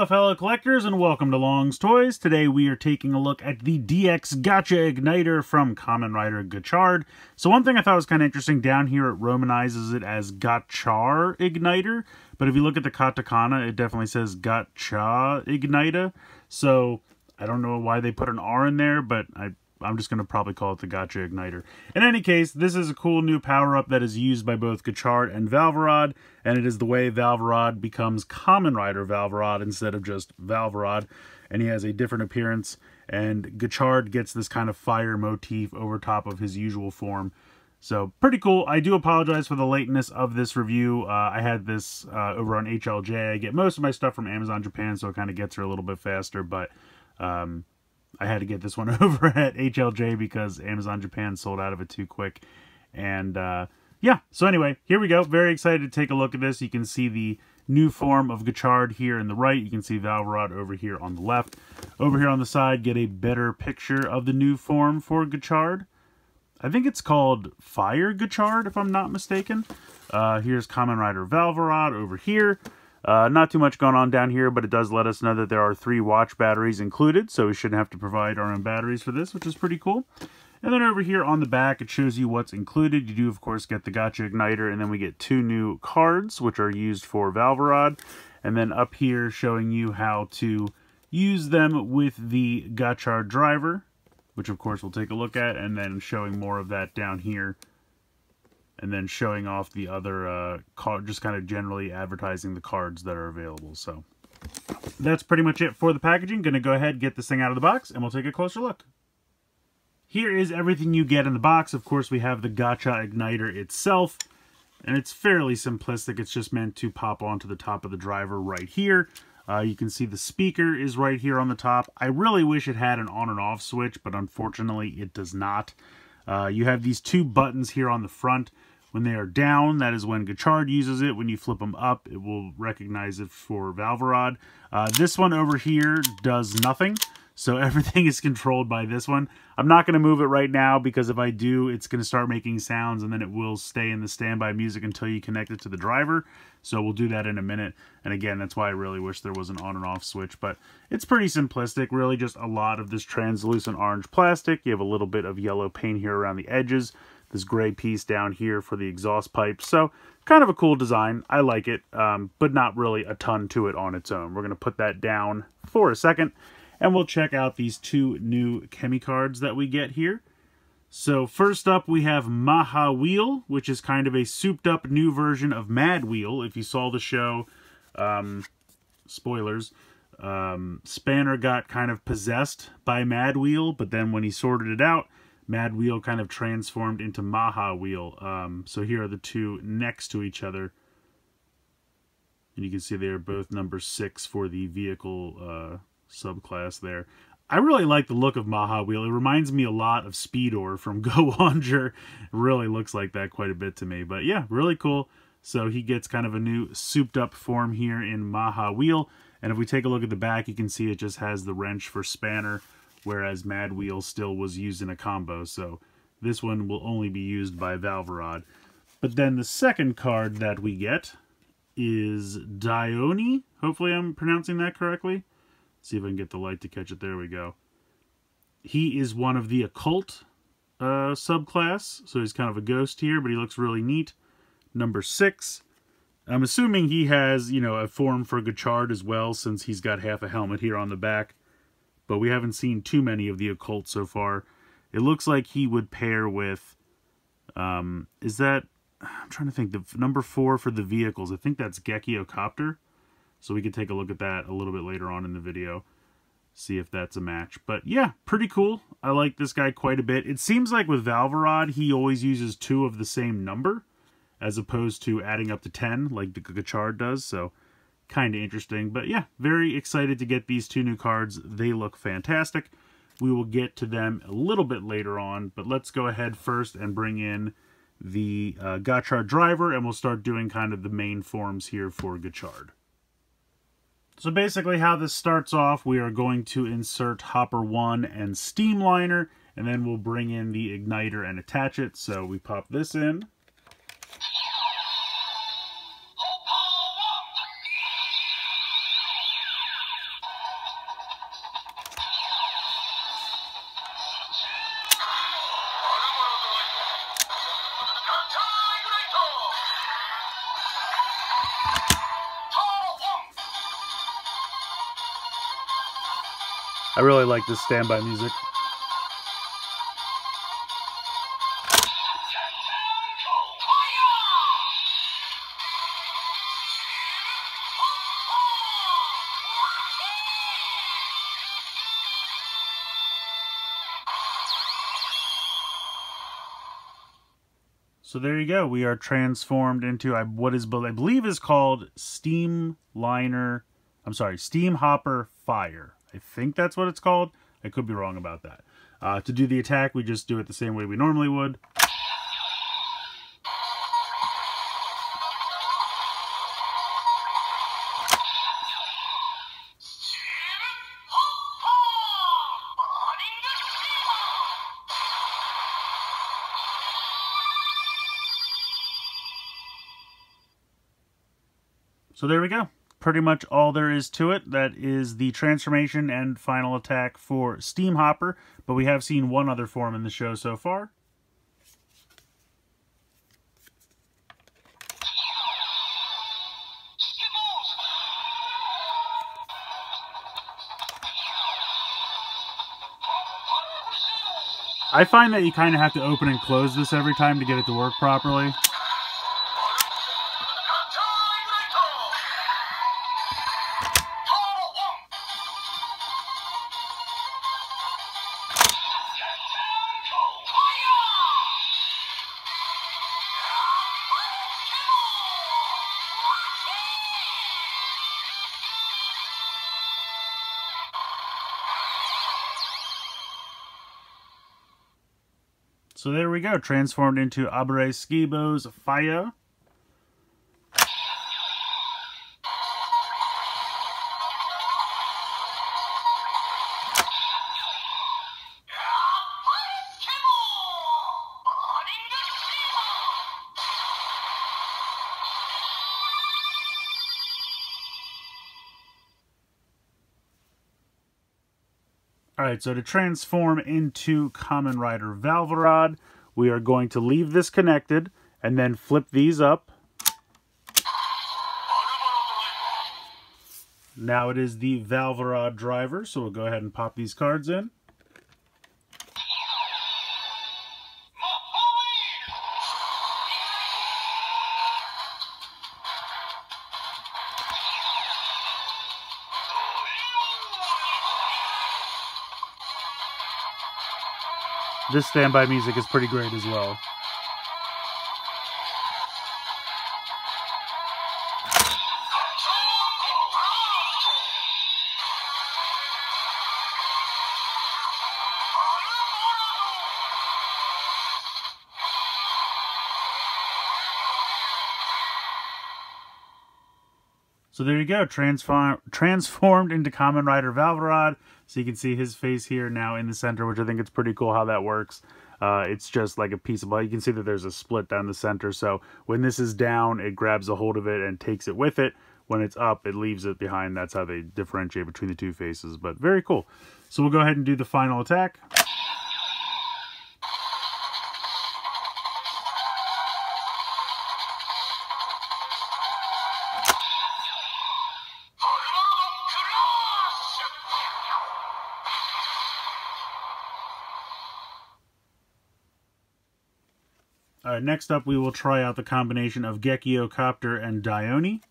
Aloha fellow collectors and welcome to Long's Toys. Today we are taking a look at the DX GotcharIgniter from Kamen Rider Gotchard. So one thing I thought was kind of interesting, down here it romanizes it as GotcharIgniter, but if you look at the katakana it definitely says GotcharIgniter. So I don't know why they put an R in there, but I'm just going to probably call it the GotcharIgniter. In any case, this is a cool new power-up that is used by both Gotchard and Valverod, and it is the way Valverod becomes Kamen Rider Valverod instead of just Valverod, and he has a different appearance, and Gotchard gets this kind of fire motif over top of his usual form. So, pretty cool. I do apologize for the lateness of this review. I had this over on HLJ. I get most of my stuff from Amazon Japan, so it kind of gets here a little bit faster, but I had to get this one over at HLJ because Amazon Japan sold out of it too quick. And yeah, so anyway, here we go. Very excited to take a look at this. You can see the new form of Gotchard here in the right. You can see Valverod over here on the left. Over here on the side, get a better picture of the new form for Gotchard. I think it's called Fire Gotchard, if I'm not mistaken. Here's Kamen Rider Valverod over here. Not too much going on down here, but it does let us know that there are 3 watch batteries included, so we shouldn't have to provide our own batteries for this, which is pretty cool. And then over here on the back, it shows you what's included. You do, of course, get the GotcharIgniter, and then we get 2 new cards, which are used for Valverod. And then up here, showing you how to use them with the Gotchard driver, which, of course, we'll take a look at, and then showing more of that down here. And then showing off the other card, just kind of generally advertising the cards that are available. So that's pretty much it for the packaging. Gonna go ahead, get this thing out of the box, and we'll take a closer look. Here is everything you get in the box. Of course, we have the GotcharIgniter itself, and it's fairly simplistic. It's just meant to pop onto the top of the driver right here. You can see the speaker is right here on the top. I really wish it had an on and off switch, but unfortunately it does not. You have these 2 buttons here on the front. When they are down, that is when Gotchard uses it. When you flip them up, it will recognize it for Valverod. This one over here does nothing, so everything is controlled by this one. I'm not going to move it right now because if I do, it's going to start making sounds and then it will stay in the standby music until you connect it to the driver. So we'll do that in a minute. And again, that's why I really wish there was an on and off switch, but it's pretty simplistic. Really just a lot of this translucent orange plastic. You have a little bit of yellow paint here around the edges. This gray piece down here for the exhaust pipe. So kind of a cool design. I like it, but not really a ton to it on its own. We're going to put that down for a second, and we'll check out these 2 new Chemi cards that we get here. So first up, we have Maha Wheel, which is kind of a souped-up new version of Mad Wheel. If you saw the show, spoilers, Spanner got kind of possessed by Mad Wheel, but then when he sorted it out, Mad Wheel kind of transformed into Maha Wheel. So here are the 2 next to each other. And you can see they are both number 6 for the vehicle subclass there. I really like the look of Maha Wheel. It reminds me a lot of Speedor from Gotchard. It really looks like that quite a bit to me. But yeah, really cool. So he gets kind of a new souped up form here in Maha Wheel. And if we take a look at the back, you can see it just has the wrench for Spanner, whereas Mad Wheel still was used in a combo, so this one will only be used by Valverod. But then the second card that we get is Dione. Hopefully I'm pronouncing that correctly. See if I can get the light to catch it. There we go. He is one of the occult subclass, so he's kind of a ghost here, but he looks really neat. Number 6. I'm assuming he has, you know, a form for Gotchard as well, since he's got half a helmet here on the back. But we haven't seen too many of the occult so far. It looks like he would pair with, is that, I'm trying to think, the number 4 for the vehicles. I think that's Gekiocopter. So we can take a look at that a little bit later on in the video. See if that's a match. But yeah, pretty cool. I like this guy quite a bit. It seems like with Valverod, he always uses 2 of the same number, as opposed to adding up to 10 like the Gotchard does. So kind of interesting, but yeah, very excited to get these 2 new cards. They look fantastic. We will get to them a little bit later on, but let's go ahead first and bring in the Gotchard driver, and we'll start doing kind of the main forms here for Gotchard. So basically how this starts off, we are going to insert Hopper 1 and Steamliner, and then we'll bring in the igniter and attach it. So we pop this in. I really like this standby music. So there you go. We are transformed into what is, I believe, is called Steam Hopper Fire. I think that's what it's called. I could be wrong about that. To do the attack, we just do it the same way we normally would. So there we go. Pretty much all there is to it. That is the transformation and final attack for Steam Hopper, but we have seen one other form in the show so far. I find that you kind of have to open and close this every time to get it to work properly. So there we go, transformed into Abare Skibo's Fire. Alright, so to transform into Kamen Rider Valvarad, we are going to leave this connected and then flip these up. Now it is the Valvarad driver, so we'll go ahead and pop these cards in. This standby music is pretty great as well. So there you go, transformed into Kamen Rider Valvarad. So you can see his face here now in the center, which I think it's pretty cool how that works. It's just like a piece of, you can see that there's a split down the center. So when this is down, it grabs a hold of it and takes it with it. When it's up, it leaves it behind. That's how they differentiate between the two faces, but very cool. So we'll go ahead and do the final attack. Alright, next up we will try out the combination of Gekkyocopter and Dione.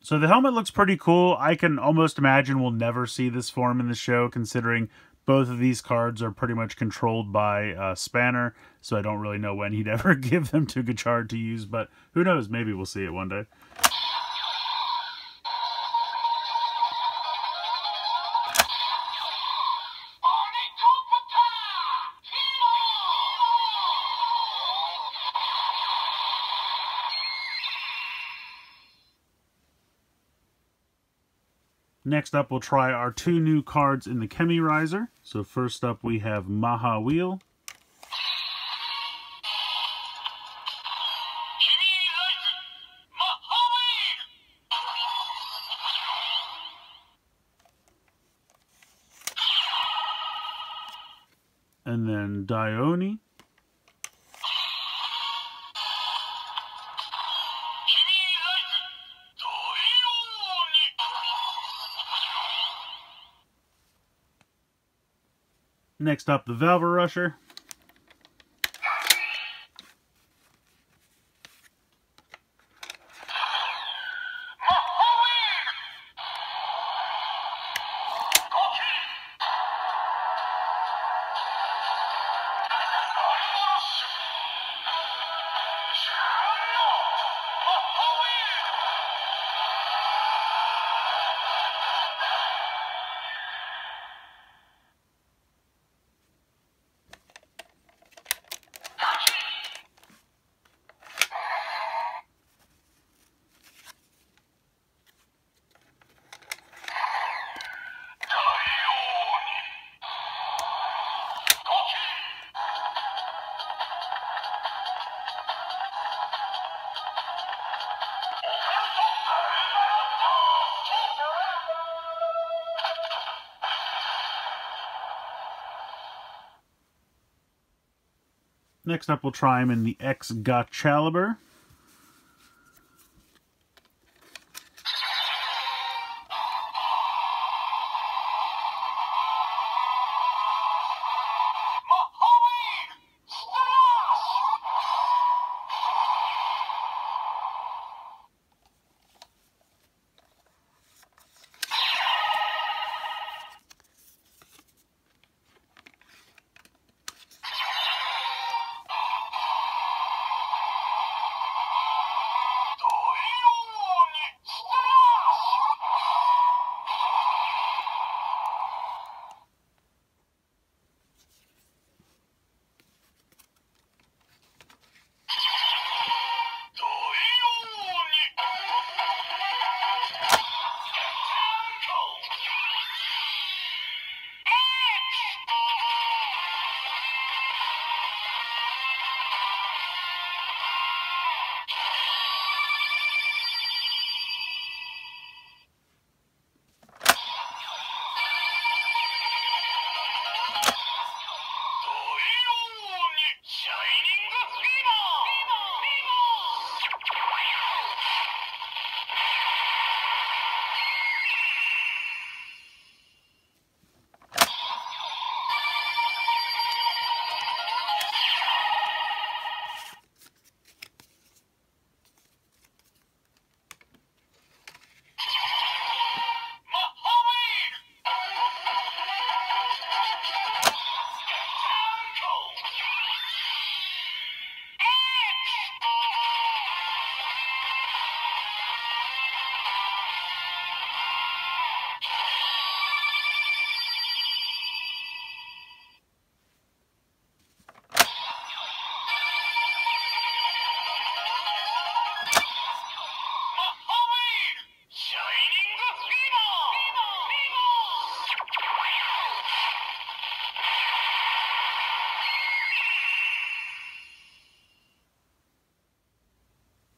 So the helmet looks pretty cool. I can almost imagine we'll never see this form in the show, considering both of these cards are pretty much controlled by Spanner, so I don't really know when he'd ever give them to Gotchard to use, but who knows, maybe we'll see it one day. Next up, we'll try our 2 new cards in the Chemi Riser. So first up, we have Maha Wheel. And then Dione. Next up, the Valver Rusher. Next up, we'll try him in the Gotchaliber.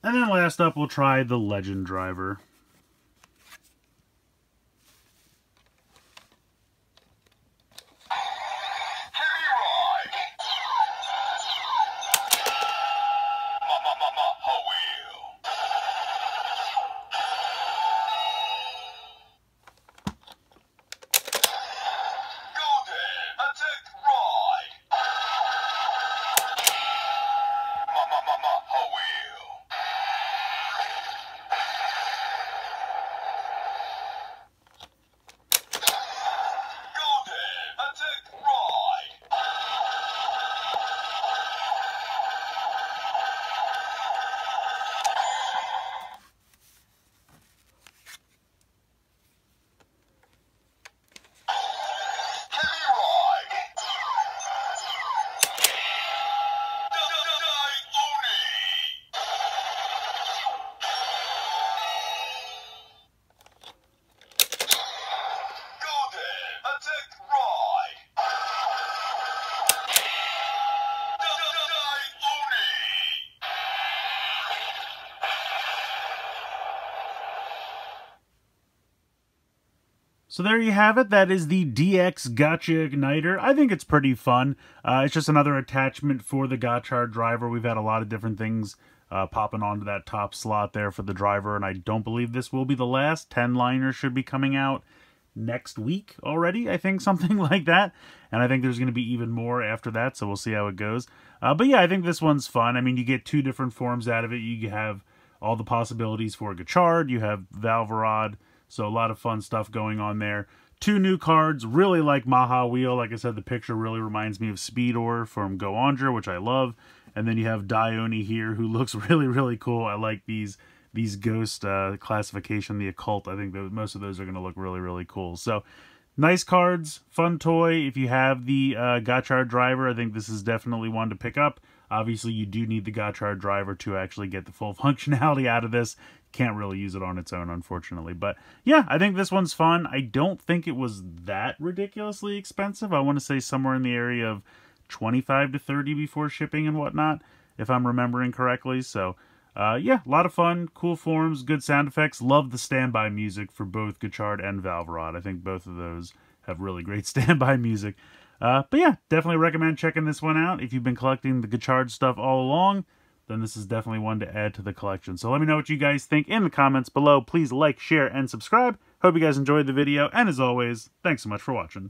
And then last up, we'll try the Legend Driver. So there you have it. That is the DX GotcharIgniter. I think it's pretty fun. It's just another attachment for the Gotchard driver. We've had a lot of different things popping onto that top slot there for the driver, and I don't believe this will be the last. 10 liners should be coming out next week already, I think, something like that. And I think there's going to be even more after that, so we'll see how it goes. But yeah, I think this one's fun. I mean, you get two different forms out of it. You have all the possibilities for Gotchard. You have Valverod. So a lot of fun stuff going on there. Two new cards, really like Maha Wheel. Like I said, the picture really reminds me of Speedor from Gotchard, which I love. And then you have Dione here, who looks really, really cool. I like these ghost classification, the occult. I think that most of those are going to look really, really cool. So nice cards, fun toy. If you have the Gotchard driver, I think this is definitely one to pick up. Obviously, you do need the Gotchard driver to actually get the full functionality out of this. Can't really use it on its own, unfortunately. But yeah, I think this one's fun. I don't think it was that ridiculously expensive. I want to say somewhere in the area of 25 to 30 before shipping and whatnot, if I'm remembering correctly. So yeah, a lot of fun, cool forms, good sound effects. Love the standby music for both Gotchard and Valverod. I think both of those have really great standby music. But yeah, definitely recommend checking this one out. If you've been collecting the Gotchard stuff all along, then this is definitely one to add to the collection. So let me know what you guys think in the comments below. Please like, share, and subscribe. Hope you guys enjoyed the video, and as always, thanks so much for watching.